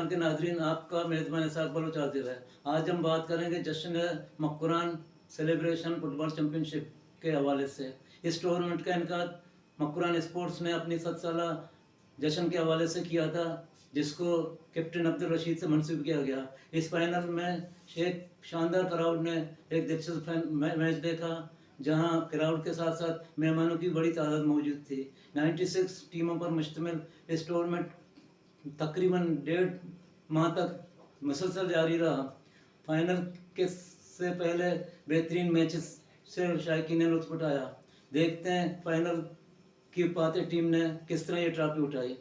पाकिस्तान के नाज़रीन, आपका मेज़बान इसाक बलोच हाज़िर है। आज हम बात करेंगे जश्न मक्रान सेलिब्रेशन फुटबॉल चैम्पियनशिप के हवाले से। इस टूर्नामेंट का इनकाद मक्रान स्पोर्ट्स ने अपनी 7 साला जश्न के हवाले से किया था, जिसको कैप्टन अब्दुल रशीद से मंसूब किया गया। इस फाइनल में एक शानदार क्राउड ने एक दिलचस्प मैच देखा, जहां क्राउड के साथ साथ मेहमानों की बड़ी तादाद मौजूद थी। 96 टीमों पर मुश्तमिल इस टूर्नामेंट तकरीबन 1.5 माह तक मुसलसल जारी रहा। फाइनल के से पहले बेहतरीन मैचेस से शायकीन ने लुत्फ उठाया। देखते हैं फाइनल की पाते टीम ने किस तरह ये ट्रॉफी उठाई।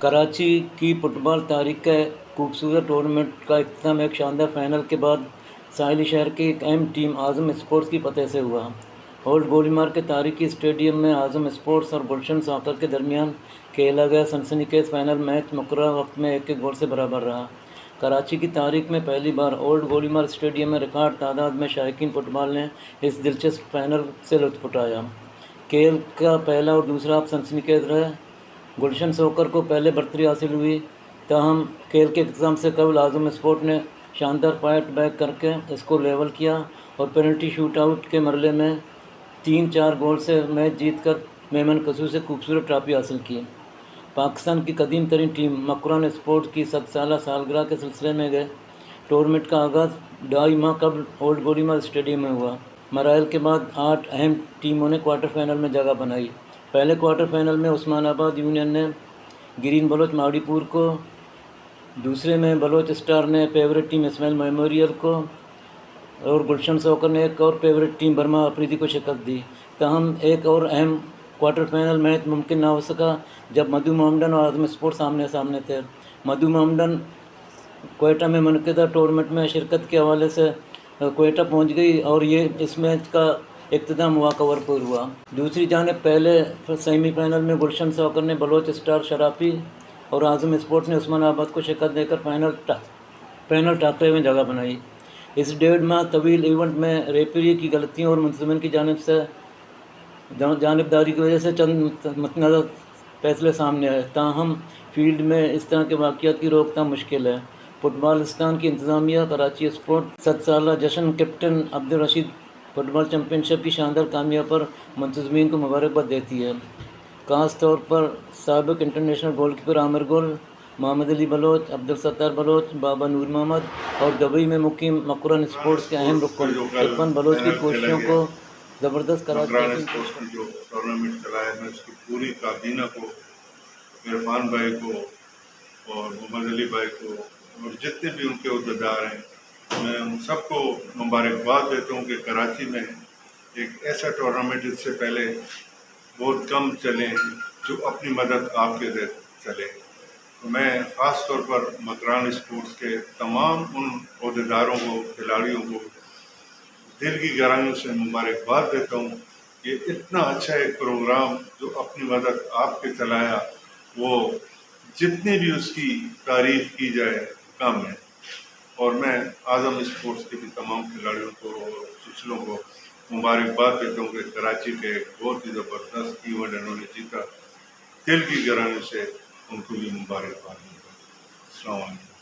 कराची की फुटबॉल तारीख के खूबसूरत टूर्नामेंट का इख्तिताम एक शानदार फाइनल के बाद साहिली शहर की एक अहम टीम आज़म स्पोर्ट्स की फतह से हुआ। ओल्ड गोलीमार के तारीखी स्टेडियम में आज़म स्पोर्ट्स और गुलशन सॉकर के दरमियान खेला गया सनसनीखेज फाइनल मैच मुकर्रर वक्त में 1-1 गोल से बराबर रहा। कराची की तारीख में पहली बार ओल्ड गोलीमार स्टेडियम में रिकॉर्ड तादाद में शायकीन फुटबॉल ने इस दिलचस्प फाइनल से लुत्फ उठाया। खेल का पहला और दूसरा हाफ सनसनीखेज रहे। गुलशन सॉकर को पहले बर्तरी हासिल हुई, ताहम खेल के इख्तिताम से कबल आज़म स्पोर्ट ने शानदार फाइट बैक करके इसको लेवल किया और पेनल्टी शूट आउट के मरले में 3-4 गोल से मैच जीतकर मेमन कसू से खूबसूरत ट्रॉफी हासिल की। पाकिस्तान की कदीम तरीन टीम मक्रान स्पोर्ट की 7 साला सालगिरह के सिलसिले में गए टूर्नामेंट का आगाज़ 2.5 माह कबल ओल्ड गोलीमार स्टेडियम में हुआ। मराइल के बाद 8 अहम टीमों ने क्वार्टर फाइनल में जगह बनाई। पहले क्वार्टर फाइनल में उस्मानाबाद यूनियन ने ग्रीन बलोच मावड़ीपुर को, दूसरे में बलोच स्टार ने फेवरेट टीम इस्माइल मेमोरियल को और गुलशन सॉकर ने एक और फेवरेट टीम बर्मा अफरीदी को शिकस्त दी। ताहम एक और अहम क्वार्टर फाइनल मैच मुमकिन ना हो सका जब मधु मोहम्मदन और आज़म स्पोर्ट्स आमने सामने थे। मधु मोहम्मदन कोयटा में मुनक़िदा टूर्नामेंट में शिरकत के हवाले से कोयटा पहुंच गई और ये इस मैच का इख्तिताम हुआ कवरपुर हुआ। दूसरी जानिब पहले सेमीफाइनल में गुलशन सॉकर ने बलोच स्टार शराफी और आज़म स्पोर्ट्स ने उस्मानाबाद को शिकस्त देकर फाइनल टाकरे में जगह बनाई। इस 1.5 माह तवील इवेंट में रेफरी की गलतियों और मुंतज़मिन की जानिबदारी की वजह से चंद मतनाज़ा फैसले सामने आए। ताहम फील्ड में इस तरह के वाक़यात की रोकथाम मुश्किल है। फुटबॉलिस्तान की इंतज़ामिया कराची स्पोर्ट 7 साला जश्न captain Abdul Rashid football championship की शानदार कामयाबी पर मुंतज़मीन को मुबारकबाद देती है। ख़ास तौर पर साबिक़ इंटरनेशनल गोलकीपर आमिर गुल, मोहम्मद अली बलोच, अब्दुल सत्तार बलोच, बाबा नूर मोहम्मद और दुबई में मुकीम मक्रान स्पोर्ट्स के अहम रुकन इरफान बलोच की कोशिशों को ज़बरदस्त करार मक्रान स्पोर्ट्स ने जो टूर्नामेंट चलाया है, मैं उसकी पूरी काबीना को, इरफान भाई को और मोहम्मद अली भाई को और जितने भी उनके अहदेदार हैं, मैं उन सबको मुबारकबाद देता हूँ कि कराची में एक ऐसा टूर्नामेंट इससे पहले बहुत कम चले जो अपनी मदद आपके दे चले। तो मैं ख़ास तौर पर मक्रान स्पोर्ट्स के तमाम उन अहदेदारों को, खिलाड़ियों को दिल की गहराइयों से मुबारकबाद देता हूँ कि इतना अच्छा एक प्रोग्राम जो अपनी मदद आपके चलाया, वो जितनी भी उसकी तारीफ़ की जाए कम है। और मैं आज़म स्पोर्ट्स के भी तमाम खिलाड़ियों को और ऑफिसरों को मुबारकबाद देता हूँ कि कराची के बहुत ही ज़बरदस्त इवेंट इन्होंने जीता। दिल की गहराइयों से उनको भी मुबारकबाद देता हूँ। अस्सलाम वालेकुम।